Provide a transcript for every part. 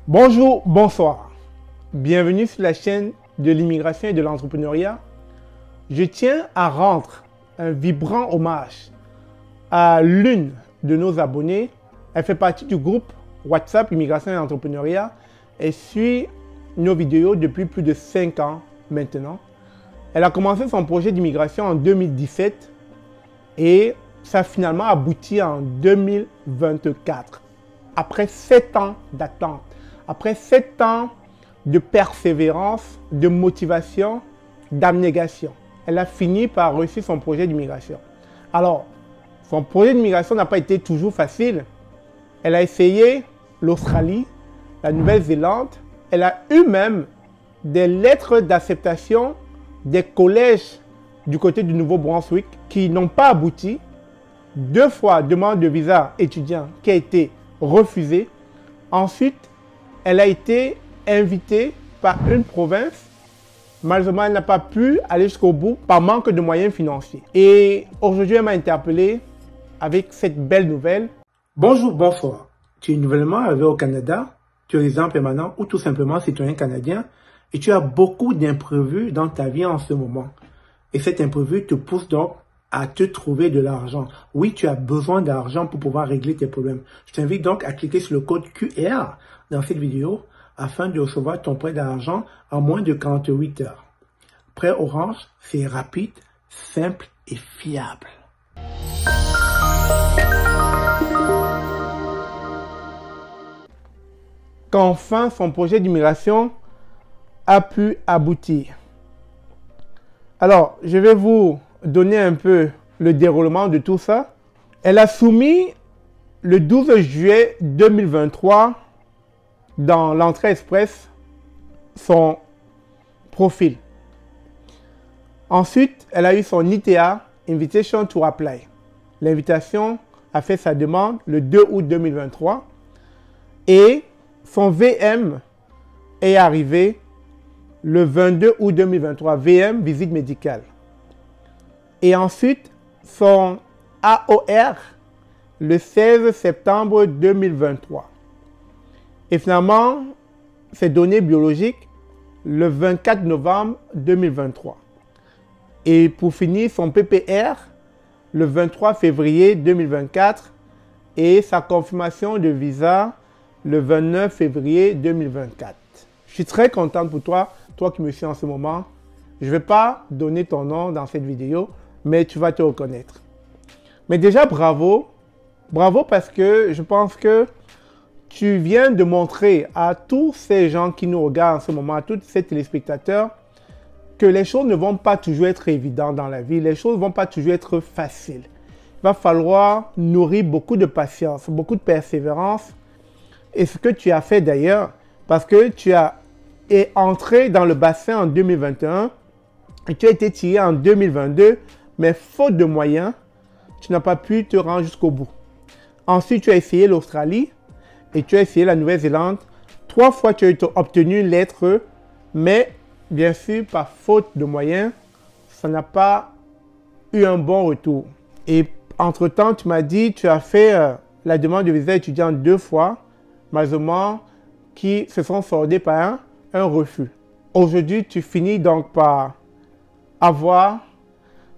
Bonjour, bonsoir. Bienvenue sur la chaîne de l'immigration et de l'entrepreneuriat. Je tiens à rendre un vibrant hommage à l'une de nos abonnées. Elle fait partie du groupe WhatsApp Immigration et Entrepreneuriat et suit nos vidéos depuis plus de 5 ans maintenant. Elle a commencé son projet d'immigration en 2017 et ça a finalement abouti en 2024. Après 7 ans d'attente, après 7 ans de persévérance, de motivation, d'abnégation, elle a fini par réussir son projet d'immigration. Alors, son projet d'immigration n'a pas été toujours facile. Elle a essayé l'Australie, la Nouvelle-Zélande. Elle a eu même des lettres d'acceptation des collèges du côté du Nouveau-Brunswick qui n'ont pas abouti. 2 fois demande de visa étudiant qui a été refusée. Ensuite, elle a été invitée par une province. Malheureusement, elle n'a pas pu aller jusqu'au bout par manque de moyens financiers. Et aujourd'hui, elle m'a interpellé avec cette belle nouvelle. Bonjour, bonsoir. Tu es nouvellement arrivé au Canada, tu es résident permanent ou tout simplement citoyen canadien et tu as beaucoup d'imprévus dans ta vie en ce moment. Et cet imprévu te pousse donc à te trouver de l'argent. Oui, tu as besoin d'argent pour pouvoir régler tes problèmes. Je t'invite donc à cliquer sur le code QR dans cette vidéo afin de recevoir ton prêt d'argent en moins de 48 heures. Prêt Orange, c'est rapide, simple et fiable. Qu'enfin son projet d'immigration a pu aboutir. Alors, je vais vous donner un peu le déroulement de tout ça. Elle a soumis le 12 juillet 2023 dans l'entrée express son profil. Ensuite, elle a eu son ITA, Invitation to Apply. L'invitation a fait sa demande le 2 août 2023 et son VM est arrivé le 22 août 2023, VM, visite médicale. Et ensuite, son AOR le 16 septembre 2023. Et finalement, ses données biologiques le 24 novembre 2023. Et pour finir, son PPR le 23 février 2024 et sa confirmation de visa le 29 février 2024. Je suis très contente pour toi, toi qui me suis en ce moment. Je ne vais pas donner ton nom dans cette vidéo, mais tu vas te reconnaître. Mais déjà, bravo. Bravo parce que je pense que tu viens de montrer à tous ces gens qui nous regardent en ce moment, à tous ces téléspectateurs, que les choses ne vont pas toujours être évidentes dans la vie. Les choses ne vont pas toujours être faciles. Il va falloir nourrir beaucoup de patience, beaucoup de persévérance. Et ce que tu as fait d'ailleurs, parce que tu es entré dans le bassin en 2021 et tu as été tiré en 2022, mais faute de moyens, tu n'as pas pu te rendre jusqu'au bout. Ensuite, tu as essayé l'Australie et tu as essayé la Nouvelle-Zélande. 3 fois, tu as obtenu une lettre, mais bien sûr, par faute de moyens, ça n'a pas eu un bon retour. Et entre-temps, tu m'as dit, tu as fait la demande de visa étudiant 2 fois, malheureusement, qui se sont soldés par un refus. Aujourd'hui, tu finis donc par avoir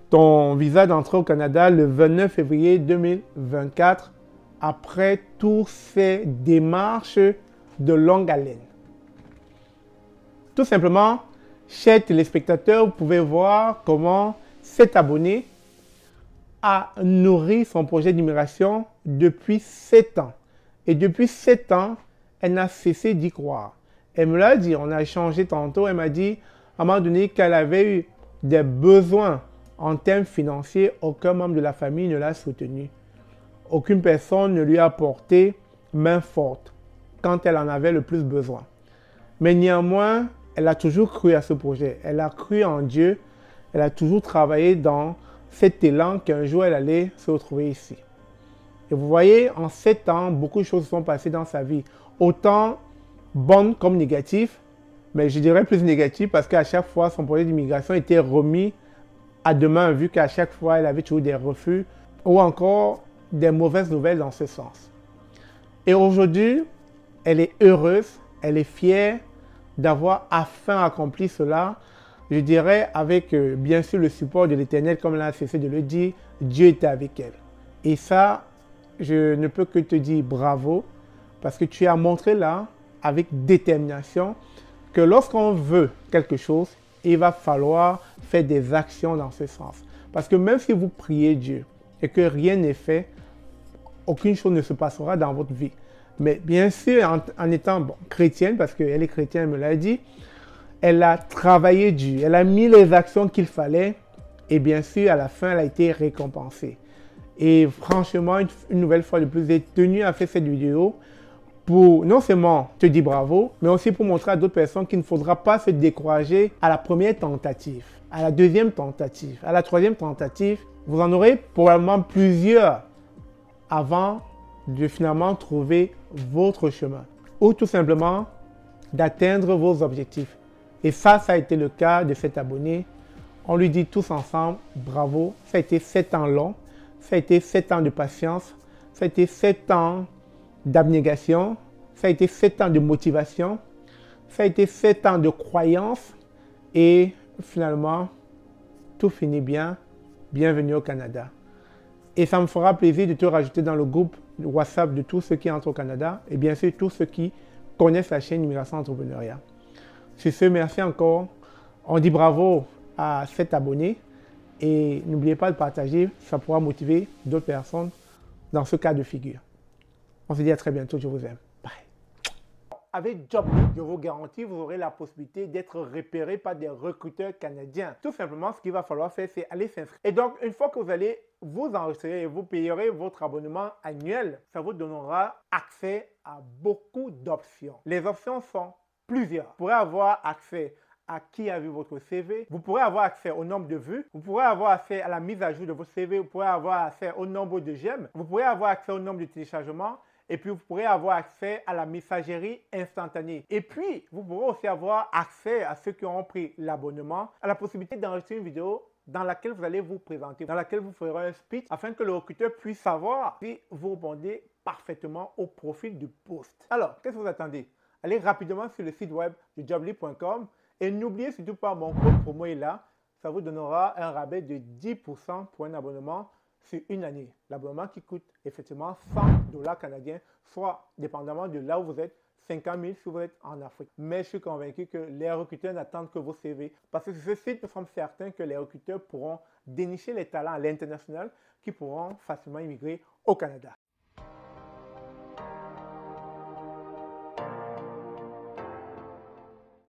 ton visa d'entrée au Canada le 29 février 2024 après toutes ces démarches de longue haleine. Tout simplement, chers téléspectateurs, vous pouvez voir comment cet abonné a nourri son projet d'immigration depuis 7 ans. Et depuis 7 ans, elle n'a cessé d'y croire. Elle me l'a dit, on a échangé tantôt, elle m'a dit à un moment donné qu'elle avait eu des besoins en termes financiers, aucun membre de la famille ne l'a soutenu. Aucune personne ne lui a apporté main forte quand elle en avait le plus besoin. Mais néanmoins, elle a toujours cru à ce projet. Elle a cru en Dieu. Elle a toujours travaillé dans cet élan qu'un jour elle allait se retrouver ici. Et vous voyez, en 7 ans, beaucoup de choses se sont passées dans sa vie. Autant bonnes comme négatives, mais je dirais plus négatives parce qu'à chaque fois, son projet d'immigration était remis à demain, vu qu'à chaque fois, elle avait toujours des refus ou encore des mauvaises nouvelles dans ce sens. Et aujourd'hui, elle est heureuse Elle est fière d'avoir enfin accompli cela. Je dirais avec bien sûr le support de l'Éternel, comme elle a cessé de le dire, Dieu était avec elle. Et ça, je ne peux que te dire bravo, parce que tu as montré là, avec détermination, que lorsqu'on veut quelque chose, il va falloir faire des actions dans ce sens. Parce que même si vous priez Dieu et que rien n'est fait, aucune chose ne se passera dans votre vie. Mais bien sûr, en étant chrétienne, parce qu'elle est chrétienne, elle me l'a dit, elle a travaillé dur, elle a mis les actions qu'il fallait et bien sûr, à la fin, elle a été récompensée. Et franchement, une nouvelle fois de plus, j'ai tenu à faire cette vidéo pour non seulement te dire bravo, mais aussi pour montrer à d'autres personnes qu'il ne faudra pas se décourager à la première tentative, à la deuxième tentative, à la troisième tentative. Vous en aurez probablement plusieurs avant de finalement trouver votre chemin ou tout simplement d'atteindre vos objectifs. Et ça a été le cas de cet abonné. On lui dit tous ensemble, bravo, ça a été 7 ans long, ça a été 7 ans de patience, ça a été 7 ans d'abnégation, ça a été 7 ans de motivation, ça a été 7 ans de croyance et finalement, tout finit bien. Bienvenue au Canada. Et ça me fera plaisir de te rajouter dans le groupe WhatsApp de tous ceux qui entrent au Canada et bien sûr tous ceux qui connaissent la chaîne Immigration Entrepreneuriat. Sur ce, merci encore. On dit bravo à cet abonné et n'oubliez pas de partager, ça pourra motiver d'autres personnes dans ce cas de figure. On se dit à très bientôt, je vous aime. Bye. Avec Jobly, je vous garantis, vous aurez la possibilité d'être repéré par des recruteurs canadiens. Tout simplement, ce qu'il va falloir faire, c'est aller s'inscrire. Et donc, une fois que vous allez vous enregistrer et vous payerez votre abonnement annuel, ça vous donnera accès à beaucoup d'options. Les options sont plusieurs. Vous pourrez avoir accès à qui a vu votre CV, vous pourrez avoir accès au nombre de vues, vous pourrez avoir accès à la mise à jour de votre CV, vous pourrez avoir accès au nombre de j'aime, vous pourrez avoir accès au nombre de téléchargements, et puis vous pourrez avoir accès à la messagerie instantanée. Et puis, vous pourrez aussi avoir accès à ceux qui ont pris l'abonnement, à la possibilité d'enregistrer une vidéo dans laquelle vous allez vous présenter, dans laquelle vous ferez un speech, afin que le recruteur puisse savoir si vous répondez parfaitement au profil du poste. Alors, qu'est-ce que vous attendez? Allez rapidement sur le site web de jobly.com et n'oubliez surtout pas, mon code promo est là. Ça vous donnera un rabais de 10% pour un abonnement sur une année. L'abonnement qui coûte effectivement 100$ canadiens, soit dépendamment de là où vous êtes, 50 000 si vous êtes en Afrique. Mais je suis convaincu que les recruteurs n'attendent que vos CV parce que sur ce site, nous sommes certains que les recruteurs pourront dénicher les talents à l'international qui pourront facilement immigrer au Canada.